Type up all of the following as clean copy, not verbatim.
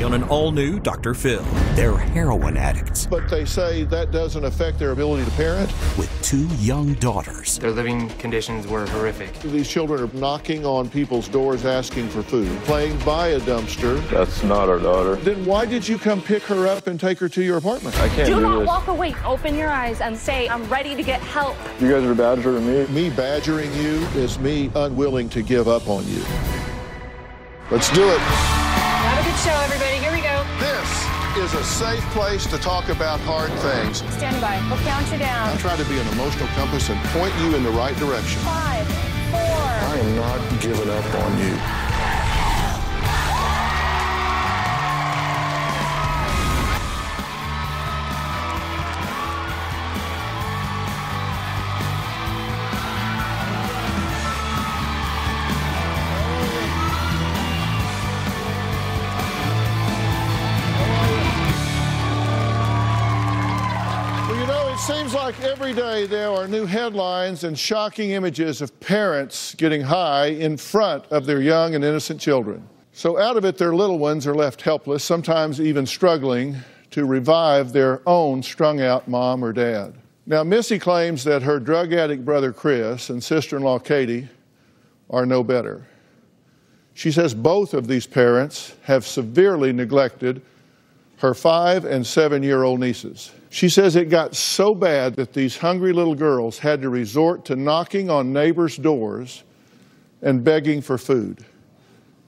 on an all-new Dr. Phil. They're heroin addicts. But they say that doesn't affect their ability to parent. With 2 young daughters. Their living conditions were horrific. These children are knocking on people's doors asking for food, playing by a dumpster. That's not our daughter. Then why did you come pick her up and take her to your apartment? I can't do do not this. walk away. Open your eyes and say, I'm ready to get help. You guys are badgering me. Me badgering you is me unwilling to give up on you. Let's do it. Have a good show, everybody. Here we go. This is a safe place to talk about hard things. Stand by. We'll count you down. I'll try to be an emotional compass and point you in the right direction. 5, 4. I am not giving up on you. It seems like every day there are new headlines and shocking images of parents getting high in front of their young and innocent children. So out of it, their little ones are left helpless, sometimes even struggling to revive their own strung-out mom or dad. Now, Missy claims that her drug addict brother Chris and sister-in-law Katie are no better. She says both of these parents have severely neglected her 5- and 7-year-old nieces. She says it got so bad that these hungry little girls had to resort to knocking on neighbors' doors and begging for food,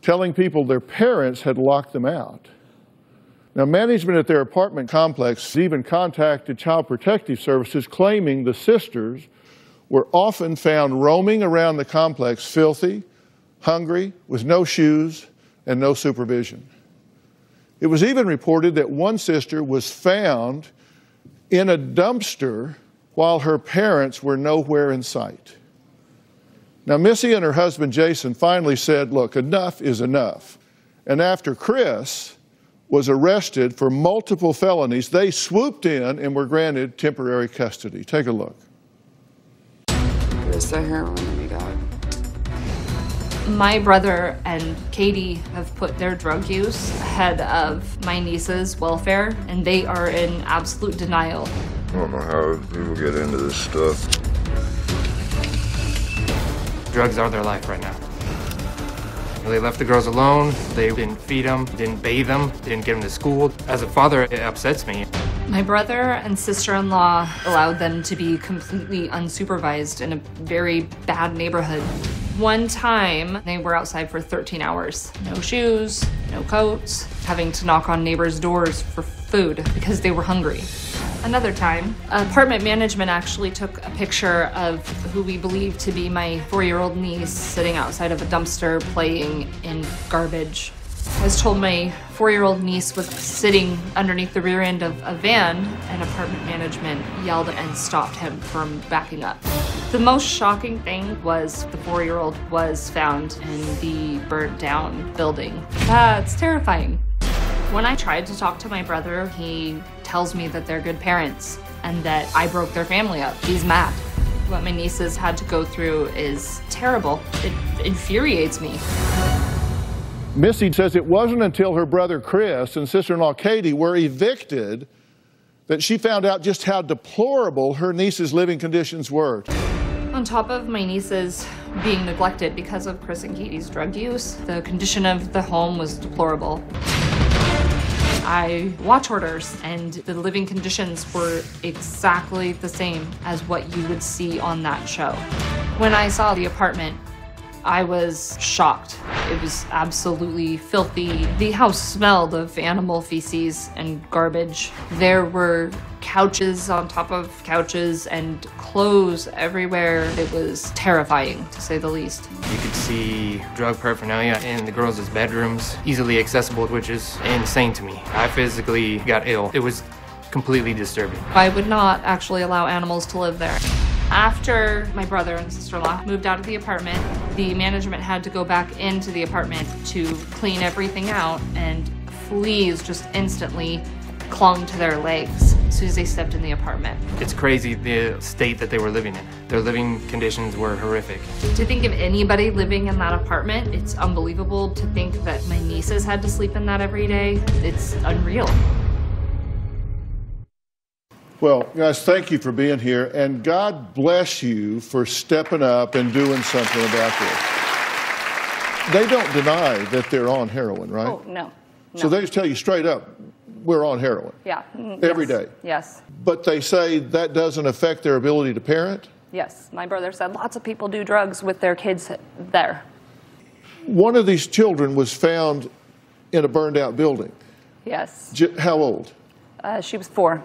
telling people their parents had locked them out. Now, management at their apartment complex even contacted Child Protective Services, claiming the sisters were often found roaming around the complex filthy, hungry, with no shoes and no supervision. It was even reported that one sister was found in a dumpster while her parents were nowhere in sight. Now, Missy and her husband Jason finally said, look, enough is enough. And after Chris was arrested for multiple felonies, they swooped in and were granted temporary custody. Take a look. It's the heroin that we got. My brother and Katie have put their drug use ahead of my niece's welfare, and they are in absolute denial. I don't know how people get into this stuff. Drugs are their life right now. They left the girls alone. They didn't feed them, didn't bathe them, didn't get them to school. As a father, it upsets me. My brother and sister-in-law allowed them to be completely unsupervised in a very bad neighborhood. One time, they were outside for 13 hours. No shoes, no coats, having to knock on neighbors' doors for food because they were hungry. Another time, apartment management actually took a picture of who we believe to be my 4-year-old niece sitting outside of a dumpster playing in garbage. I was told my 4-year-old niece was sitting underneath the rear end of a van, and apartment management yelled and stopped him from backing up. The most shocking thing was the 4-year-old was found in the burnt down building. That's terrifying. When I tried to talk to my brother, he tells me that they're good parents and that I broke their family up. He's mad. What my nieces had to go through is terrible. It infuriates me. Missy says it wasn't until her brother Chris and sister-in-law Katie were evicted that she found out just how deplorable her niece's living conditions were. On top of my nieces being neglected because of Chris and Katie's drug use, the condition of the home was deplorable. I watch orders, and the living conditions were exactly the same as what you would see on that show. When I saw the apartment, I was shocked. It was absolutely filthy. The house smelled of animal feces and garbage. There were couches on top of couches and clothes everywhere. It was terrifying, to say the least. You could see drug paraphernalia in the girls' bedrooms, easily accessible, which is insane to me. I physically got ill. It was completely disturbing. I would not actually allow animals to live there. After my brother and sister-in-law moved out of the apartment, the management had to go back into the apartment to clean everything out, and fleas just instantly clung to their legs. as soon as they stepped in the apartment. It's crazy the state that they were living in. Their living conditions were horrific. To think of anybody living in that apartment, it's unbelievable. To think that my nieces had to sleep in that every day, it's unreal. Well, guys, thank you for being here, and God bless you for stepping up and doing something about this. They don't deny that they're on heroin, right? Oh, no. So they just tell you straight up, we're on heroin. Yeah. Every Yes. day. Yes. But they say that doesn't affect their ability to parent? Yes. My brother said lots of people do drugs with their kids there. One of these children was found in a burned out building. Yes. How old? She was 4.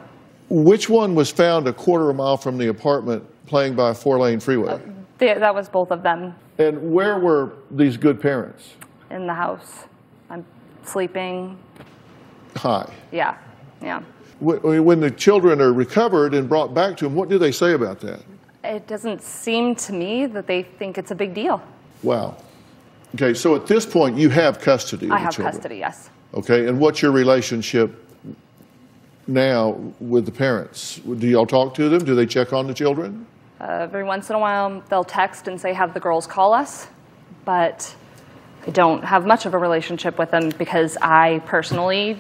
Which one was found a quarter of a mile from the apartment playing by a 4-lane freeway? That was both of them And where were these good parents? in the house. I'm sleeping. High. Yeah. Yeah. When the children are recovered and brought back to them, what do they say about that? It doesn't seem to me that they think it's a big deal. Wow. Okay, so at this point, you have custody of I the have children. custody, yes. Okay, and what's your relationship now with the parents? Do y'all talk to them? Do they check on the children? Every once in a while, they'll text and say, have the girls call us. But I don't have much of a relationship with them because I personally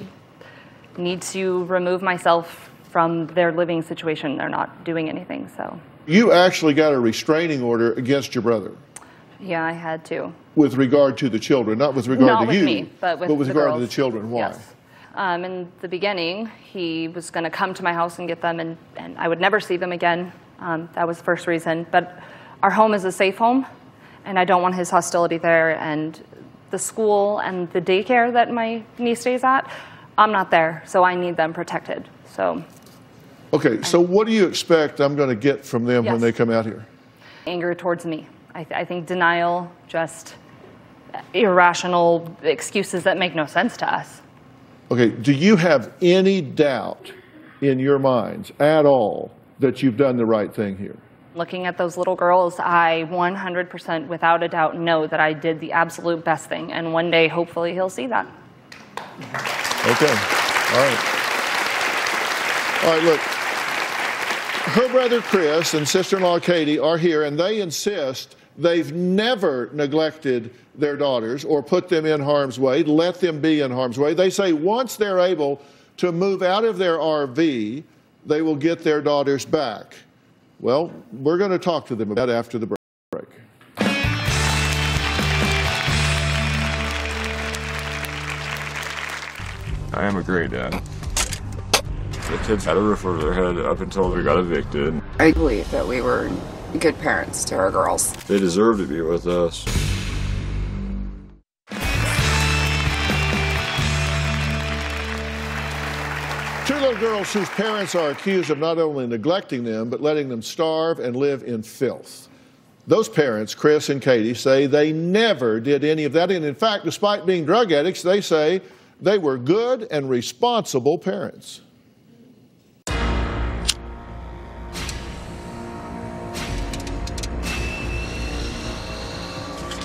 need to remove myself from their living situation. They're not doing anything, so. You actually got a restraining order against your brother Yeah, I had to. with regard to the children, not with regard Not to with you, me, but with the regard to girls. the children. Why? Yes. In the beginning, he was going to come to my house and get them, and I would never see them again. That was the first reason. But our home is a safe home, and I don't want his hostility there. And the school and the daycare that my niece stays at, I'm not there, so I need them protected. So Okay, so what do you expect I'm going to get from them when Yes. they come out here? anger towards me. I think denial, just irrational excuses that make no sense to us. Okay, do you have any doubt in your minds at all that you've done the right thing here? Looking at those little girls, I 100% without a doubt know that I did the absolute best thing, and one day, hopefully, he'll see that. Okay, all right. All right, look, her brother Chris and sister-in-law Katie are here, and they insist they've never neglected their daughters or put them in harm's way, let them be in harm's way. They say once they're able to move out of their RV, they will get their daughters back. Well, we're going to talk to them about it after the break. I am a great dad. The kids had a roof over their head up until we got evicted. I believe that we were good parents to our girls. They deserve to be with us. Two little girls whose parents are accused of not only neglecting them, but letting them starve and live in filth. Those parents, Chris and Katie, say they never did any of that. And in fact, despite being drug addicts, they say they were good and responsible parents.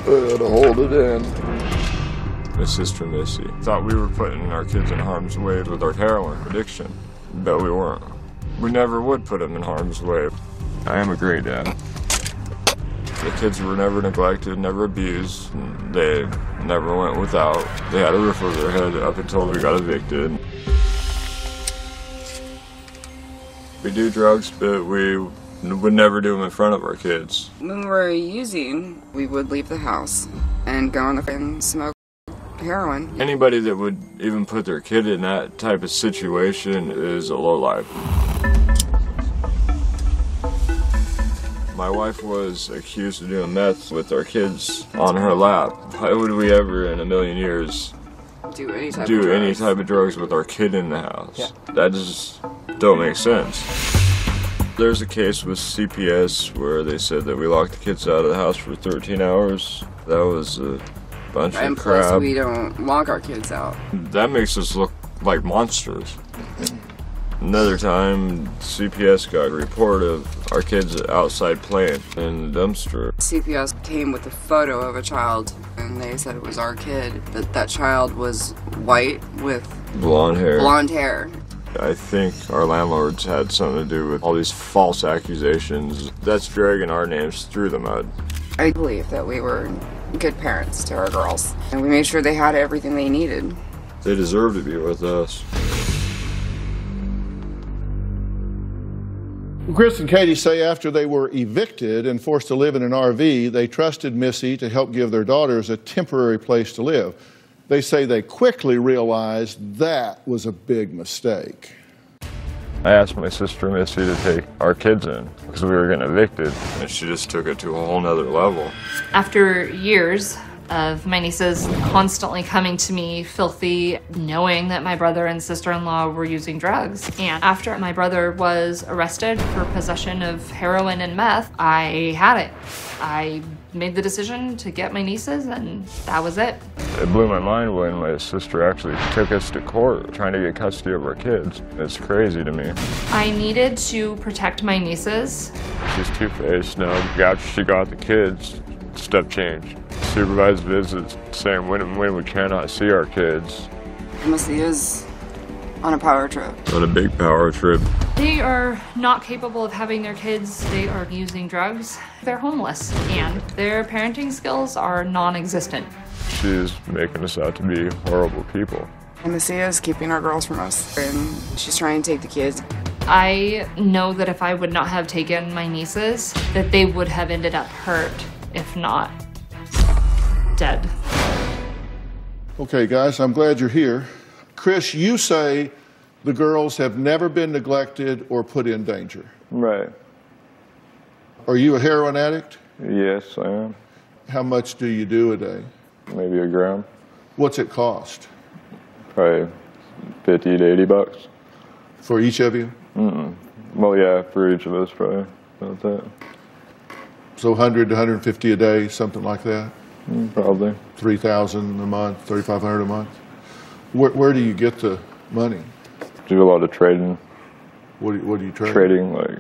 I had to hold it in. My sister Missy thought we were putting our kids in harm's way with our heroin addiction, but we weren't. We never would put them in harm's way. I am a great dad. The kids were never neglected, never abused. They never went without. They had a roof over their head up until we got evicted. We do drugs, but we would never do them in front of our kids. When we were using, we would leave the house and go on the and smoke heroin. Anybody that would even put their kid in that type of situation is a lowlife. My wife was accused of doing meth with our kids on her lap. Why would we ever in a million years Do any type of drugs with our kid in the house? Yeah. That just don't make sense. There's a case with CPS where they said that we locked the kids out of the house for 13 hours. That was a bunch And of crap. plus, we don't lock our kids out. That makes us look like monsters. Another time, CPS got a report of our kids outside playing in the dumpster. CPS came with a photo of a child, and they said it was our kid, but that child was white with Blonde hair. blonde hair. I think our landlords had something to do with all these false accusations. That's dragging our names through the mud. I believe that we were good parents to our girls, and we made sure they had everything they needed. They deserve to be with us. Chris and Katie say after they were evicted and forced to live in an RV, they trusted Missy to help give their daughters a temporary place to live. They say they quickly realized that was a big mistake. I asked my sister Missy to take our kids in because we were getting evicted, and she just took it to a whole nother level. After years of my nieces constantly coming to me filthy, knowing that my brother and sister-in-law were using drugs. And after my brother was arrested for possession of heroin and meth, I had it. I made the decision to get my nieces, and that was it. It blew my mind when my sister actually took us to court trying to get custody of our kids. It's crazy to me. I needed to protect my nieces. She's two-faced now. After she got the kids, step changed. Supervised visits saying when and when we cannot see our kids. Missy is on a power trip. On a big power trip. They are not capable of having their kids. They are using drugs. They're homeless, and their parenting skills are non-existent. She's making us out to be horrible people. And Missy is keeping our girls from us, and she's trying to take the kids. I know that if I would not have taken my nieces, that they would have ended up hurt, if not dead. Okay, guys, I'm glad you're here. Chris, you say the girls have never been neglected or put in danger. Right. Are you a heroin addict? Yes, I am. How much do you do a day? Maybe a gram. What's it cost? Probably 50 to 80 bucks. For each of you? Well, yeah, for each of us, probably about that. So 100 to 150 a day, something like that? Probably. 3,000 a month, 3,500 a month? Where do you get the money? Do a lot of trading. What do you trade? Trading, like,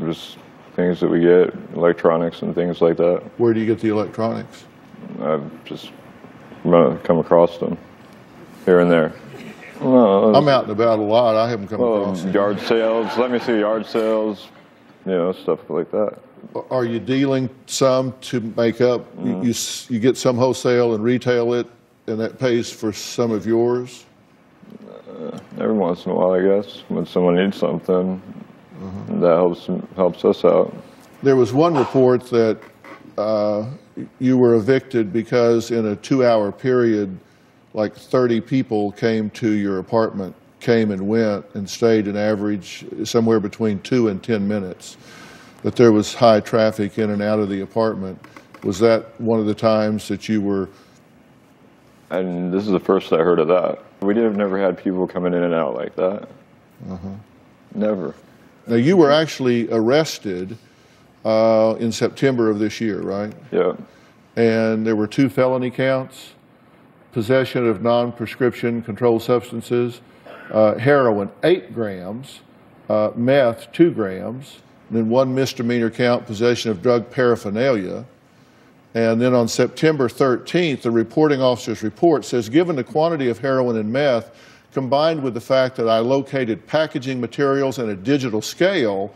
just things that we get, electronics and things like that. Where do you get the electronics? I've just come across them here and there. No, I'm out and about a lot. I haven't come across them. Yard sales. Let me see yard sales. You know, stuff like that. Are you dealing some to make up? You get some wholesale and retail it, and that pays for some of yours? Every once in a while, I guess, when someone needs something, that helps us out. There was one report that you were evicted because in a 2-hour period, like 30 people came to your apartment, came and went, and stayed an average somewhere between 2 and 10 minutes. That there was high traffic in and out of the apartment. Was that one of the times that you were? And this is the first I heard of that. We have never had people coming in and out like that. Never. Now, you were actually arrested in September of this year, right? Yeah. And there were 2 felony counts: possession of non-prescription controlled substances, heroin 8 grams, meth 2 grams, and then 1 misdemeanor count, possession of drug paraphernalia. And then on September 13th, the reporting officer's report says, given the quantity of heroin and meth, combined with the fact that I located packaging materials and a digital scale,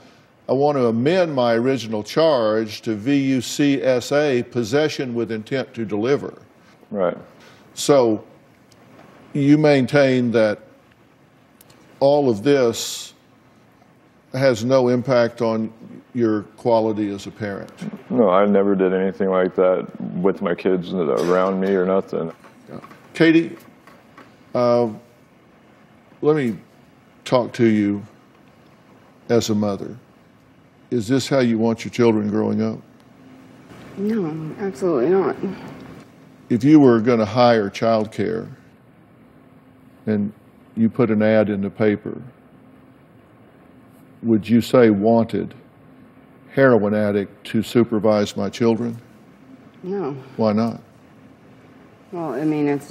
I want to amend my original charge to VUCSA, possession with intent to deliver. Right. So you maintain that all of this has no impact on your quality as a parent? No, I never did anything like that with my kids around me or nothing. Katie, let me talk to you as a mother. Is this how you want your children growing up? No, absolutely not. If you were going to hire childcare and you put an ad in the paper, would you say wanted heroin addict to supervise my children? No. Why not? Well, I mean, it's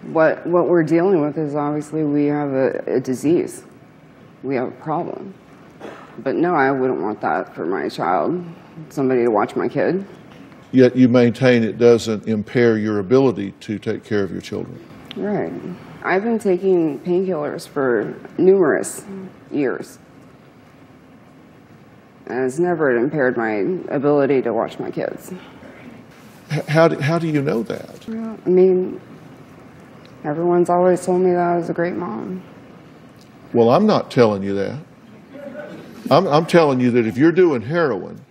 what we're dealing with is obviously we have a disease. We have a problem. But no, I wouldn't want that for my child, somebody to watch my kid. Yet you maintain it doesn't impair your ability to take care of your children. Right. I've been taking painkillers for numerous years. And it's never impaired my ability to watch my kids. How do you know that? Well, I mean, everyone's always told me that I was a great mom. Well, I'm not telling you that. I'm telling you that if you're doing heroin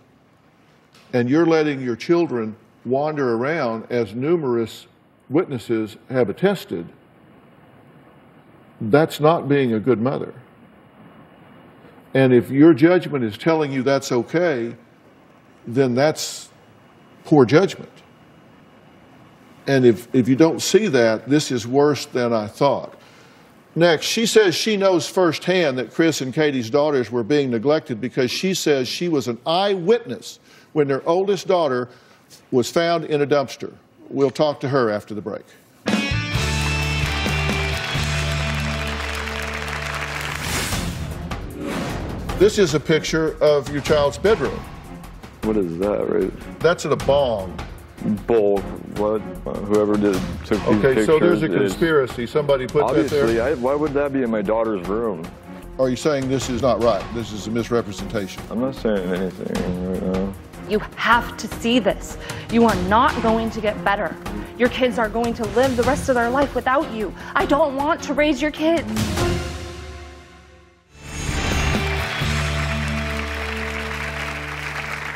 and you're letting your children wander around, as numerous witnesses have attested, that's not being a good mother. And if your judgment is telling you that's okay, then that's poor judgment. And if you don't see that, this is worse than I thought. Next, she says she knows firsthand that Chris and Katie's daughters were being neglected because she says she was an eyewitness when their oldest daughter was found in a dumpster. We'll talk to her after the break. This is a picture of your child's bedroom. What is that, right? That's in a bong. Bowl. What? Whoever took these pictures. So there's a conspiracy. Somebody put that there? Obviously, why would that be in my daughter's room? Are you saying this is not right? This is a misrepresentation? I'm not saying anything right now. You have to see this. You are not going to get better. Your kids are going to live the rest of their life without you. I don't want to raise your kids.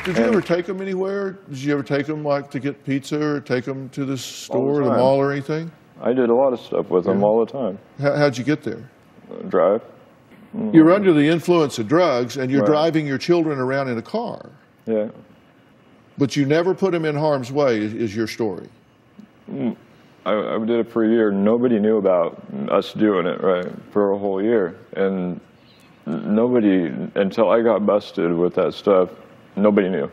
Did you ever take them anywhere? Did you ever take them like to get pizza or take them to the store, the mall or anything? I did a lot of stuff with them all the time. How'd you get there? Drive. You're under the influence of drugs and you're driving your children around in a car. Yeah. But you never put them in harm's way, is your story. I did it for a year. Nobody knew about us doing it, right, for a whole year. And nobody, until I got busted with that stuff, nobody knew.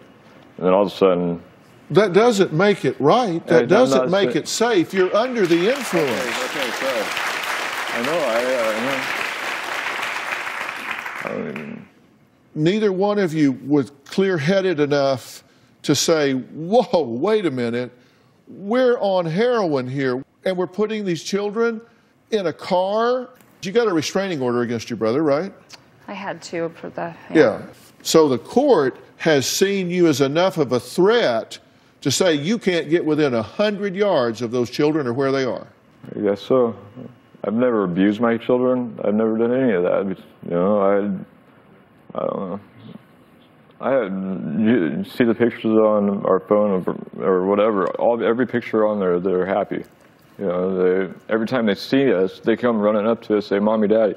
And then all of a sudden... That doesn't make it right. That doesn't make it safe. You're under the influence. Okay, sorry. I know, Neither one of you was clear-headed enough to say, whoa, wait a minute, we're on heroin here, and we're putting these children in a car. You got a restraining order against your brother, right? I had to for the... Yeah. So the court has seen you as enough of a threat to say you can't get within 100 yards of those children or where they are. I guess so. I've never abused my children. I've never done any of that. You know, I don't know. You see the pictures on our phone or whatever. Every picture on there, they're happy. You know, every time they see us, they come running up to us, say, "Mommy, Daddy,"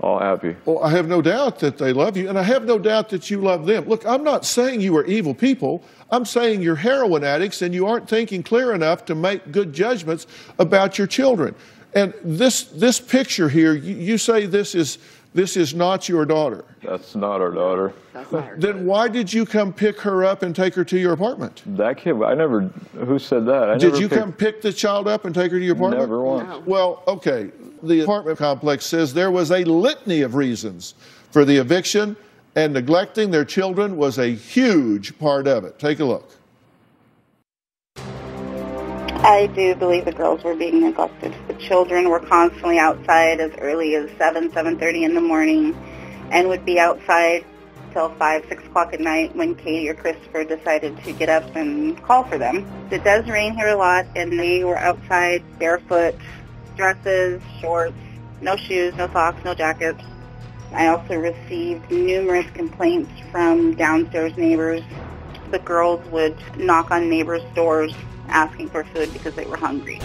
all happy. Well, I have no doubt that they love you, and I have no doubt that you love them. Look, I'm not saying you are evil people. I'm saying you're heroin addicts, and you aren't thinking clear enough to make good judgments about your children. And this picture here, you say this is not your daughter. That's not our daughter. That's not her. Then why did you come pick her up and take her to your apartment? That kid, who said that? Did you come pick the child up and take her to your apartment? Never once. No. Well, okay. The apartment complex says there was a litany of reasons for the eviction, and neglecting their children was a huge part of it. Take a look. I do believe the girls were being neglected. The children were constantly outside as early as 7:30 in the morning and would be outside till 5, 6 o'clock at night when Katie or Christopher decided to get up and call for them. It does rain here a lot, and they were outside barefoot, dresses, shorts, no shoes, no socks, no jackets. I also received numerous complaints from downstairs neighbors. The girls would knock on neighbors' doors asking for food because they were hungry.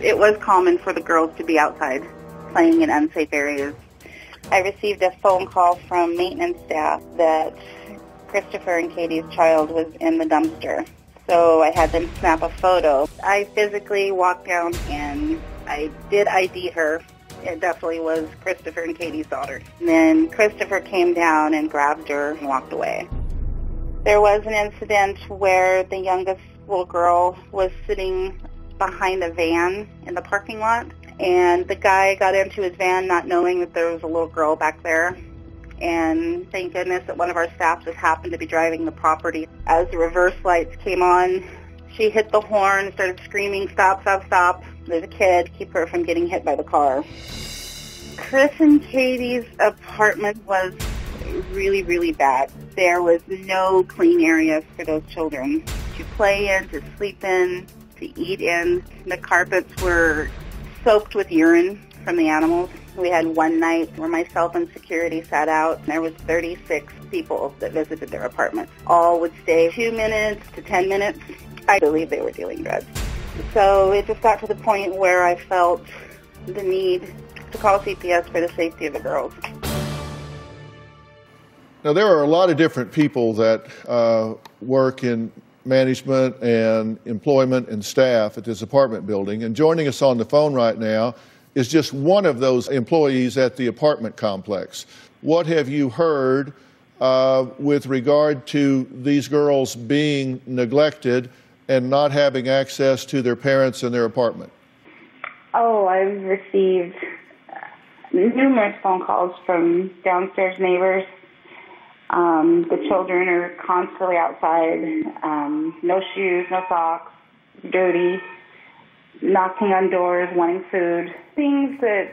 It was common for the girls to be outside playing in unsafe areas. I received a phone call from maintenance staff that Christopher and Katie's child was in the dumpster. So I had them snap a photo. I physically walked down and I did ID her. It definitely was Christopher and Katie's daughter. And then Christopher came down and grabbed her and walked away. There was an incident where the youngest little girl was sitting behind a van in the parking lot, and the guy got into his van not knowing that there was a little girl back there. And thank goodness that one of our staff just happened to be driving the property. As the reverse lights came on, She hit the horn, started screaming, "Stop, stop, stop. There's a kid. Keep her from getting hit by the car." Chris and Katie's apartment was really, really bad. There was no clean areas for those children to play in, to sleep in, to eat in. The carpets were soaked with urine from the animals. We had one night where myself and security sat out, and there was 36 people that visited their apartment. All would stay 2 minutes to 10 minutes. I believe they were dealing drugs. So it just got to the point where I felt the need to call CPS for the safety of the girls. Now, there are a lot of different people that work in management and employment and staff at this apartment building, and joining us on the phone right now is just one of those employees at the apartment complex. What have you heard with regard to these girls being neglected and not having access to their parents in their apartment? Oh, I've received numerous phone calls from downstairs neighbors. The children are constantly outside, no shoes, no socks, dirty, knocking on doors, wanting food, things that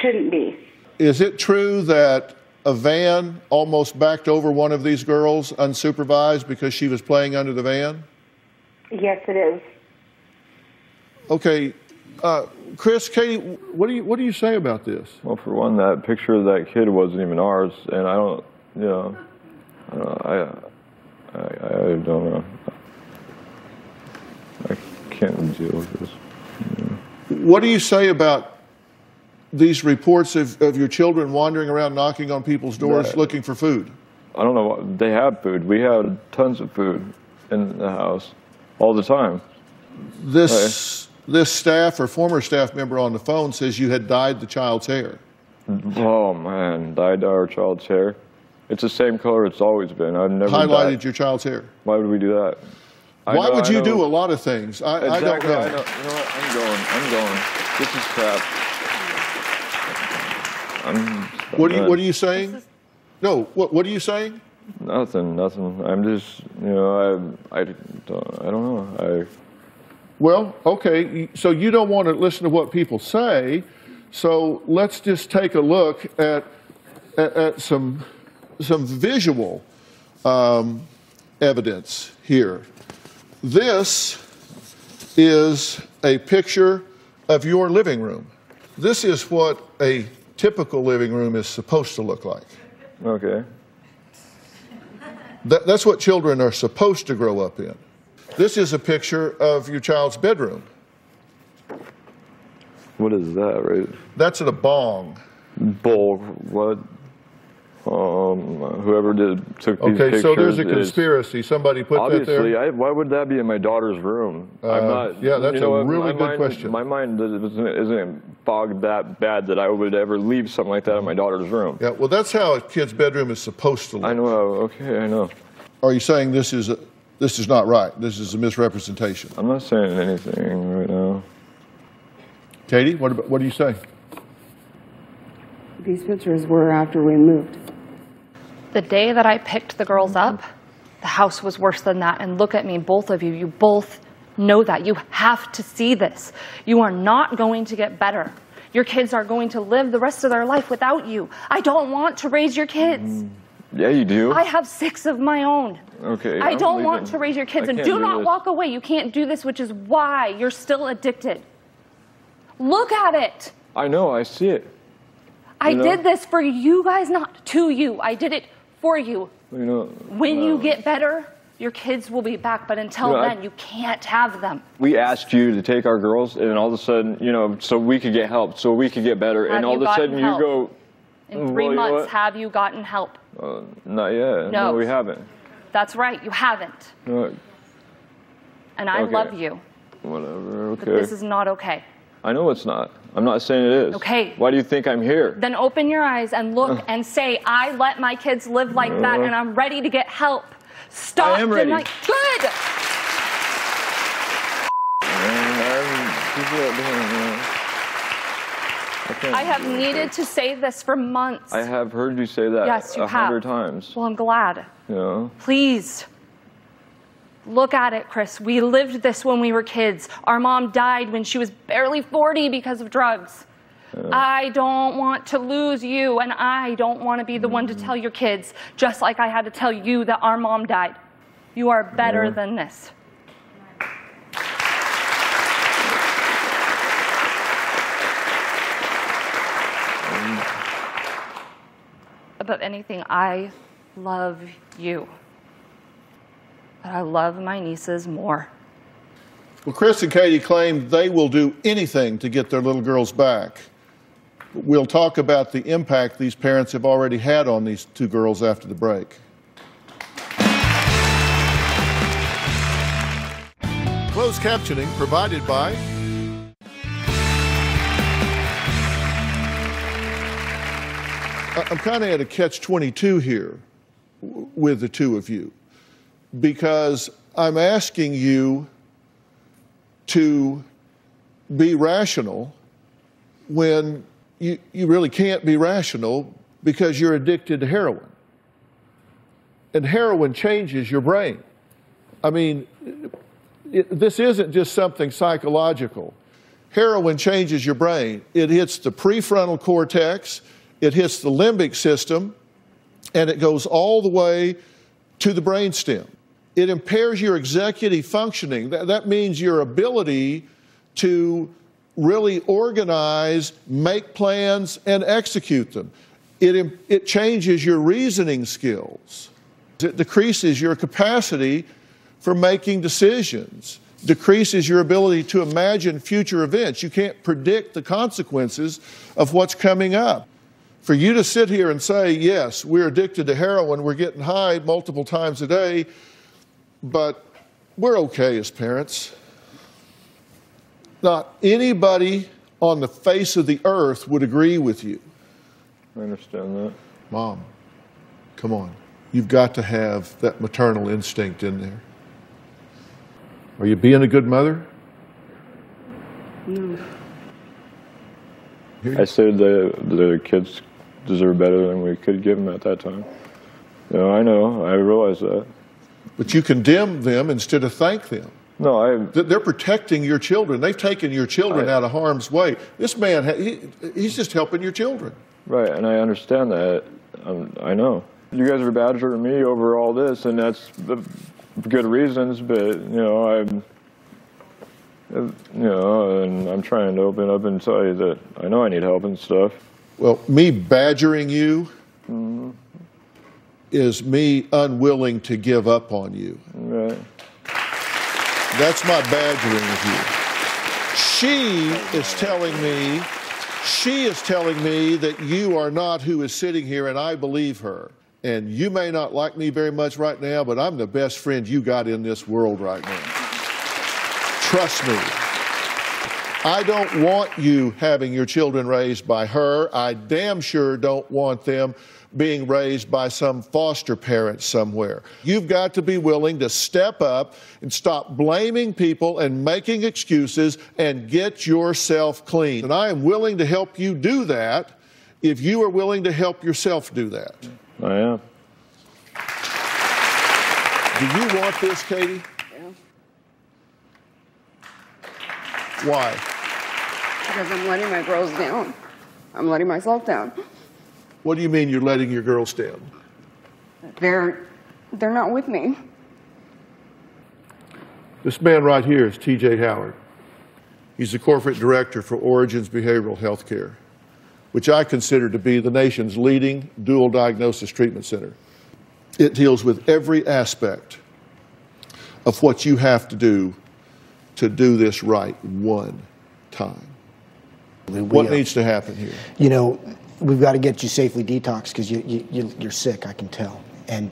shouldn't be. Is it true that a van almost backed over one of these girls unsupervised because she was playing under the van? Yes, it is. Okay, Chris, Katie, what do you say about this? Well, for one, that picture of that kid wasn't even ours, and I don't know. I don't know. I can't deal with this. What do you say about these reports of your children wandering around knocking on people's doors looking for food? I don't know. They had food. We had tons of food in the house all the time. This staff or former staff member on the phone says you had dyed the child's hair. Oh, man. Dyed our child's hair? It's the same color it's always been. I've never highlighted your child's hair. Why would we do that? Why would you do a lot of things? I don't know. You know what? I'm going. This is crap. What are you saying? No. What are you saying? Nothing. I'm just, I don't know. Well, okay. So you don't want to listen to what people say. So let's just take a look at some visual evidence here. This is a picture of your living room. This is what a typical living room is supposed to look like. Okay. That's what children are supposed to grow up in. This is a picture of your child's bedroom. What is that, right? That's a bong. Bowl, what? Whoever took these pictures. Okay, so there's a conspiracy. Somebody put that there? Obviously, why would that be in my daughter's room? Yeah, that's a really good question. My mind isn't bogged that bad that I would ever leave something like that in my daughter's room. Yeah, well, that's how a kid's bedroom is supposed to look. I know. Okay, I know. Are you saying this is not right? This is a misrepresentation? I'm not saying anything right now. Katie, what do you say? These pictures were after we moved. The day that I picked the girls up, the house was worse than that. And look at me, both of you. You both know that. You have to see this. You are not going to get better. Your kids are going to live the rest of their life without you. I don't want to raise your kids. Yeah, you do. I have 6 of my own. Okay. I don't want to raise your kids. And do not walk away. You can't do this, which is why you're still addicted. Look at it. I know. I see it. I did this for you guys, not to you. I did it for you. When you get better, your kids will be back. But until then, you can't have them. We asked you to take our girls, and all of a sudden, so we could get help, so we could get better. And all of a sudden, you go. In 3 months, have you gotten help? Not yet. No, we haven't. That's right. You haven't. And I love you. Whatever. Okay. But this is not okay. I know it's not. I'm not saying it is. Okay. Why do you think I'm here? Then open your eyes and look and say, I let my kids live like that and I'm ready to get help. Stop I am ready. Good! I have needed to say this for months. I have heard you say that yes, you 100 times. Well, I'm glad. Yeah. Please. Look at it, Chris. We lived this when we were kids. Our mom died when she was barely 40 because of drugs. I don't want to lose you, and I don't want to be the one to tell your kids, just like I had to tell you that our mom died. You are better than this. Above anything, I love you. But I love my nieces more. Well, Chris and Katie claim they will do anything to get their little girls back. We'll talk about the impact these parents have already had on these two girls after the break. Closed captioning provided by I'm kind of at a catch-22 here with the two of you, because I'm asking you to be rational when you really can't be rational because you're addicted to heroin. And heroin changes your brain. I mean, this isn't just something psychological. Heroin changes your brain. It hits the prefrontal cortex, it hits the limbic system, and it goes all the way to the brainstem. It impairs your executive functioning. That means your ability to really organize, make plans, and execute them. It changes your reasoning skills. It decreases your capacity for making decisions, decreases your ability to imagine future events. You can't predict the consequences of what's coming up. For you to sit here and say, yes, we're addicted to heroin, we're getting high multiple times a day, but we're okay as parents. Not anybody on the face of the earth would agree with you. I understand that. Mom, come on. You've got to have that maternal instinct in there. Are you being a good mother? No. I said the kids deserve better than we could give them at that time. You know, I realize that. But you condemn them instead of thank them. No, They're protecting your children. They've taken your children out of harm's way. This man, he's just helping your children. Right, and I understand that. I know. You guys are badgering me over all this, and that's the good reasons, but, and I'm trying to open up and tell you that I know I need help and stuff. Well, me badgering you is me unwilling to give up on you. Right. That's my badgering of you. She is telling me that you are not who is sitting here, and I believe her. And you may not like me very much right now, but I'm the best friend you got in this world right now. Trust me. I don't want you having your children raised by her. I damn sure don't want them being raised by some foster parent somewhere. You've got to be willing to step up and stop blaming people and making excuses and get yourself clean. And I am willing to help you do that if you are willing to help yourself do that. I am. Do you want this, Katie? Yeah. Why? Because I'm letting my girls down. I'm letting myself down. What do you mean you're letting your girls down? They're not with me. This man right here is T.J. Howard. He's the corporate director for Origins Behavioral Health Care, which I consider to be the nation's leading dual diagnosis treatment center. It deals with every aspect of what you have to do this right one time. What needs to happen here? You know, we've got to get you safely detoxed because you're sick, I can tell. And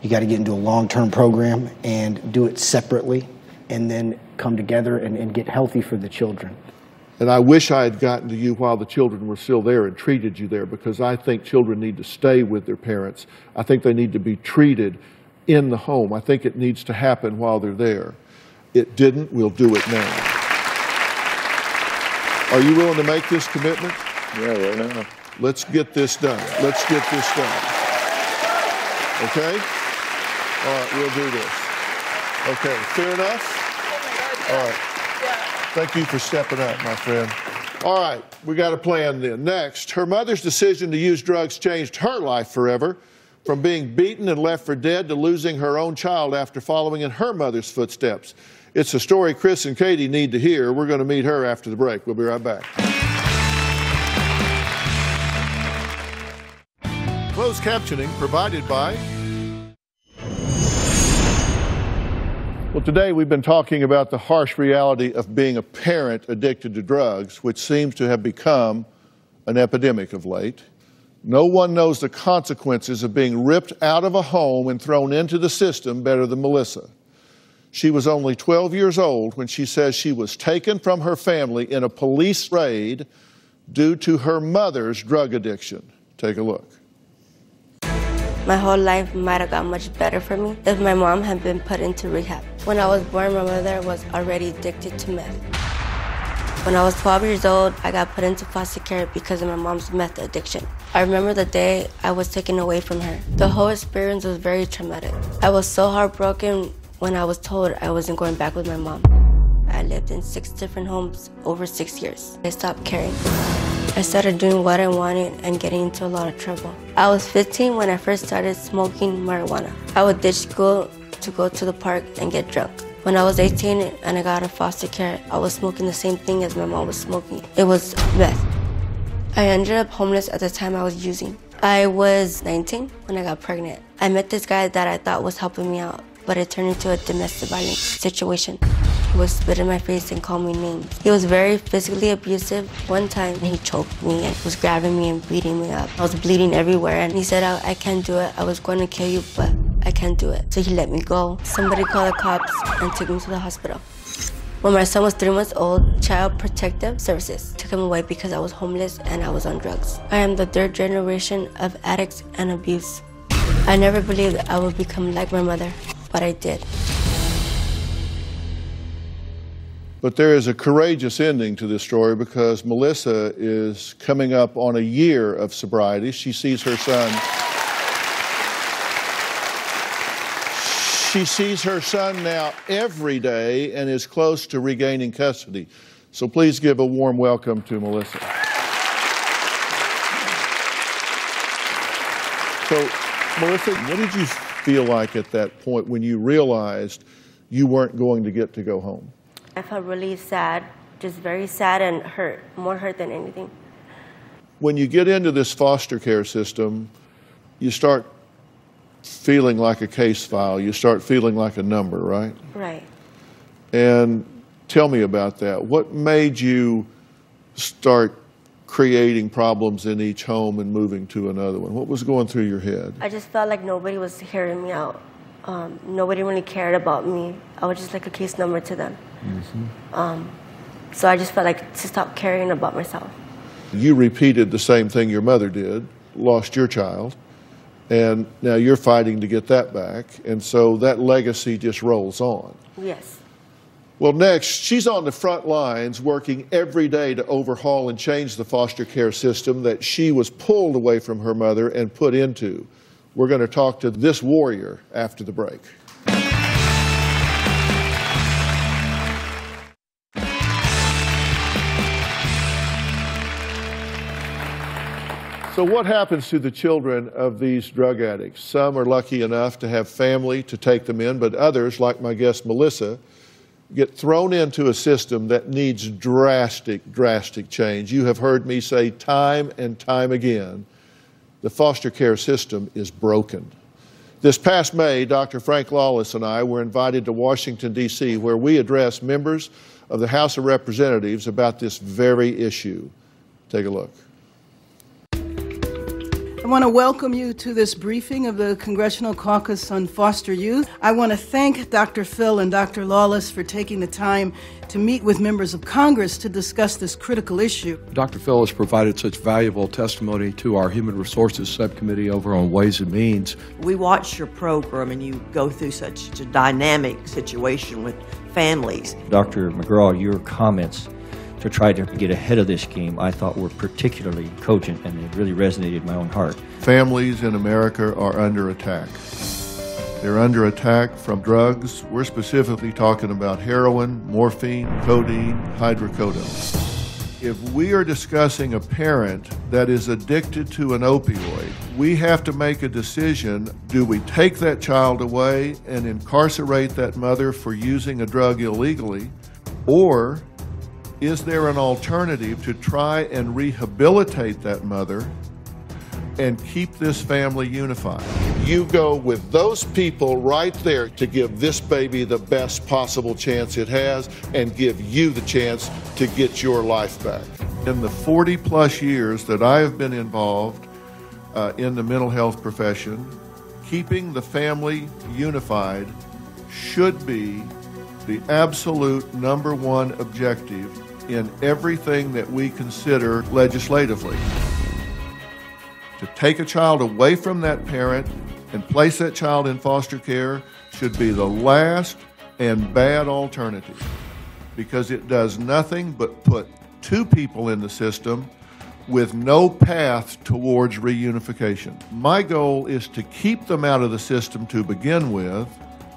you got to get into a long-term program and do it separately and then come together and get healthy for the children. And I wish I had gotten to you while the children were still there and treated you there, because I think children need to stay with their parents. I think they need to be treated in the home. I think it needs to happen while they're there. It didn't. We'll do it now. Are you willing to make this commitment? Yeah, right now. Let's get this done. Let's get this done. Okay? All right, we'll do this. Okay, fair enough? All right. Thank you for stepping up, my friend. All right, we got a plan then. Next, her mother's decision to use drugs changed her life forever, from being beaten and left for dead to losing her own child after following in her mother's footsteps. It's a story Chris and Katie need to hear. We're going to meet her after the break. We'll be right back. Closed captioning provided by... Well, today we've been talking about the harsh reality of being a parent addicted to drugs, which seems to have become an epidemic of late. No one knows the consequences of being ripped out of a home and thrown into the system better than Melissa. She was only 12 years old when she says she was taken from her family in a police raid due to her mother's drug addiction. Take a look. My whole life might have got much better for me if my mom had been put into rehab. When I was born, my mother was already addicted to meth. When I was 12 years old, I got put into foster care because of my mom's meth addiction. I remember the day I was taken away from her. The whole experience was very traumatic. I was so heartbroken when I was told I wasn't going back with my mom. I lived in 6 different homes over 6 years. I stopped caring. I started doing what I wanted and getting into a lot of trouble. I was 15 when I first started smoking marijuana. I would ditch school to go to the park and get drunk. When I was 18 and I got out of foster care, I was smoking the same thing as my mom was smoking. It was meth. I ended up homeless at the time I was using. I was 19 when I got pregnant. I met this guy that I thought was helping me out, but it turned into a domestic violence situation. He would spit in my face and call me names. He was very physically abusive. One time he choked me and was grabbing me and beating me up. I was bleeding everywhere and he said, I can't do it. I was going to kill you, but I can't do it. So he let me go. Somebody called the cops and took me to the hospital. When my son was 3 months old, Child Protective Services took him away because I was homeless and I was on drugs. I am the 3rd generation of addicts and abuse. I never believed I would become like my mother, but I did. But there is a courageous ending to this story because Melissa is coming up on a year of sobriety. She sees her son. She sees her son now every day and is close to regaining custody. So please give a warm welcome to Melissa. So, Melissa, what did you feel like at that point when you realized you weren't going to get to go home? I felt really sad, just very sad and hurt, more hurt than anything. When you get into this foster care system, you start feeling like a case file. You start feeling like a number, right? Right. And tell me about that. What made you start creating problems in each home and moving to another one? What was going through your head? I just felt like nobody was hearing me out. Nobody really cared about me. I was just like a case number to them. Mm-hmm. So I just felt like to stop caring about myself. You repeated the same thing your mother did, lost your child, and now you're fighting to get that back, and so that legacy just rolls on. Yes. Well, next, she's on the front lines working every day to overhaul and change the foster care system that she was pulled away from her mother and put into. We're going to talk to this warrior after the break. So what happens to the children of these drug addicts? Some are lucky enough to have family to take them in, but others, like my guest Melissa, get thrown into a system that needs drastic change. You have heard me say time and time again, the foster care system is broken. This past May, Dr. Frank Lawless and I were invited to Washington, D.C., where we addressed members of the House of Representatives about this very issue. Take a look. I want to welcome you to this briefing of the Congressional Caucus on Foster Youth. I want to thank Dr. Phil and Dr. Lawless for taking the time to meet with members of Congress to discuss this critical issue. Dr. Phil has provided such valuable testimony to our Human Resources Subcommittee over on Ways and Means. We watch your program and you go through such a dynamic situation with families. Dr. McGraw, your comments to try to get ahead of this game, I thought were particularly cogent and it really resonated in my own heart. Families in America are under attack. They're under attack from drugs. We're specifically talking about heroin, morphine, codeine, hydrocodone. If we are discussing a parent that is addicted to an opioid, we have to make a decision. Do we take that child away and incarcerate that mother for using a drug illegally? Or is there an alternative to try and rehabilitate that mother and keep this family unified? You go with those people right there to give this baby the best possible chance it has and give you the chance to get your life back. In the 40-plus years that I have been involved in the mental health profession, keeping the family unified should be the absolute #1 objective in everything that we consider legislatively. To take a child away from that parent and place that child in foster care should be the last and bad alternative, because it does nothing but put two people in the system with no path towards reunification. My goal is to keep them out of the system to begin with,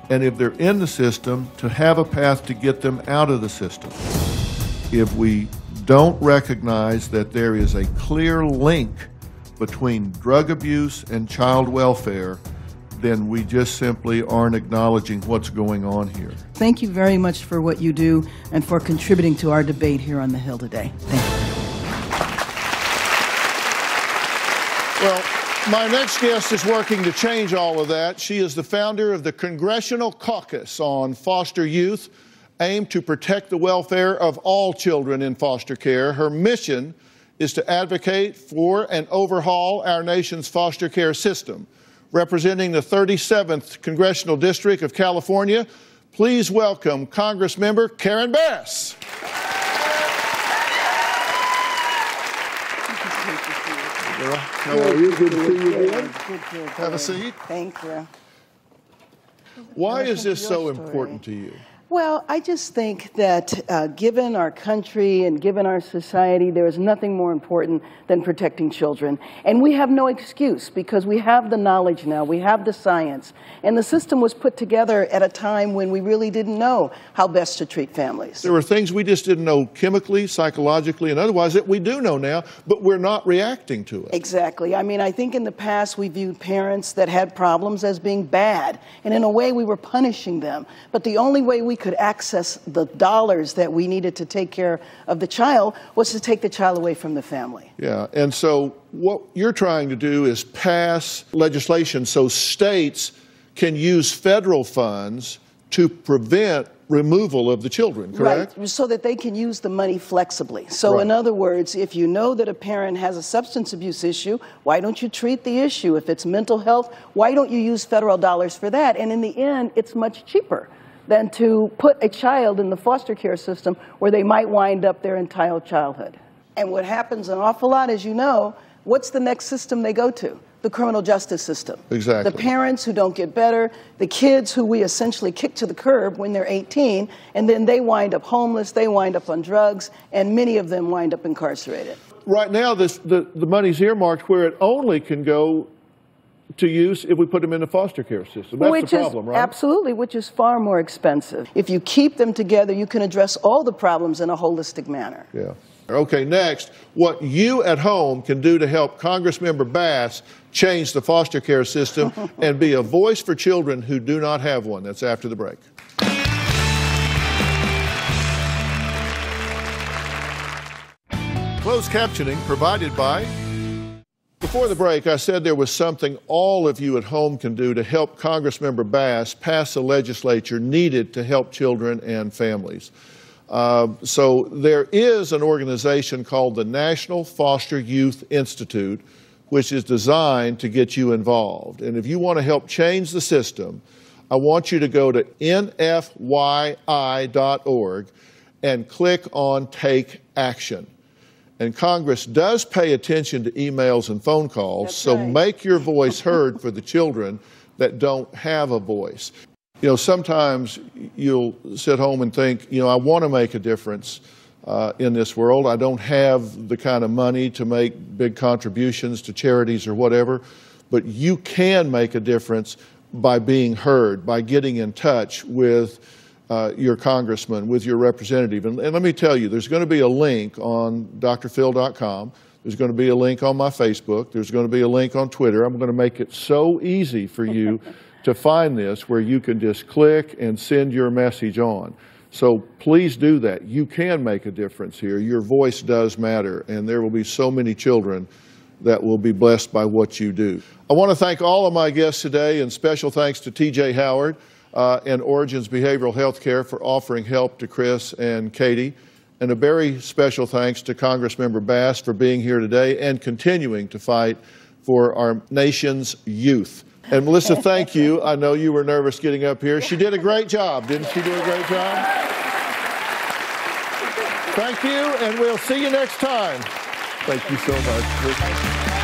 and if they're in the system, to have a path to get them out of the system. If we don't recognize that there is a clear link between drug abuse and child welfare, then we just simply aren't acknowledging what's going on here. Thank you very much for what you do and for contributing to our debate here on the Hill today. Thank you. Well, my next guest is working to change all of that. She is the founder of the Congressional Caucus on Foster Youth, aimed to protect the welfare of all children in foster care. Her mission is to advocate for and overhaul our nation's foster care system. Representing the 37th Congressional District of California, please welcome Congressmember Karen Bass. How are you? Good to see you again. Have a seat. Thank you. Why is this so important to you? Well, I just think that given our country and given our society, there is nothing more important than protecting children. And we have no excuse, because we have the knowledge now, we have the science. And the system was put together at a time when we really didn't know how best to treat families. There were things we just didn't know chemically, psychologically, and otherwise that we do know now, but we're not reacting to it. Exactly. I mean, I think in the past we viewed parents that had problems as being bad. And in a way we were punishing them. But the only way we could access the dollars that we needed to take care of the child was to take the child away from the family. Yeah, and so what you're trying to do is pass legislation so states can use federal funds to prevent removal of the children, correct? Right, so that they can use the money flexibly. So in other words, if you know that a parent has a substance abuse issue, why don't you treat the issue? If it's mental health, why don't you use federal dollars for that? And in the end, it's much cheaper than to put a child in the foster care system where they might wind up their entire childhood. And what happens an awful lot, as you know, what's the next system they go to? The criminal justice system. Exactly. The parents who don't get better, the kids who we essentially kick to the curb when they're 18, and then they wind up homeless, they wind up on drugs, and many of them wind up incarcerated. Right now, the money's earmarked where it only can go to use if we put them in the foster care system. That's the problem, right? Absolutely, which is far more expensive. If you keep them together, you can address all the problems in a holistic manner. Yeah. Okay, next, what you at home can do to help Congressmember Bass change the foster care system and be a voice for children who do not have one. That's after the break. Closed captioning provided by... Before the break, I said there was something all of you at home can do to help Congressmember Bass pass the legislature needed to help children and families. So there is an organization called the National Foster Youth Institute, which is designed to get you involved. And if you want to help change the system, I want you to go to nfyi.org and click on Take Action. And Congress does pay attention to emails and phone calls, so make your voice heard for the children that don't have a voice. You know, sometimes you'll sit home and think, you know, I want to make a difference in this world. I don't have the kind of money to make big contributions to charities or whatever, but you can make a difference by being heard, by getting in touch with your congressman, with your representative. And let me tell you, there's going to be a link on drphil.com. There's going to be a link on my Facebook. There's going to be a link on Twitter. I'm going to make it so easy for you to find this where you can just click and send your message on. So please do that. You can make a difference here. Your voice does matter, and there will be so many children that will be blessed by what you do. I want to thank all of my guests today, and special thanks to T.J. Howard and Origins Behavioral Health Care for offering help to Chris and Katie. And a very special thanks to Congressmember Bass for being here today and continuing to fight for our nation's youth. And Melissa, thank you. I know you were nervous getting up here. She did a great job. Didn't she do a great job? Thank you, and we'll see you next time. Thank you so much.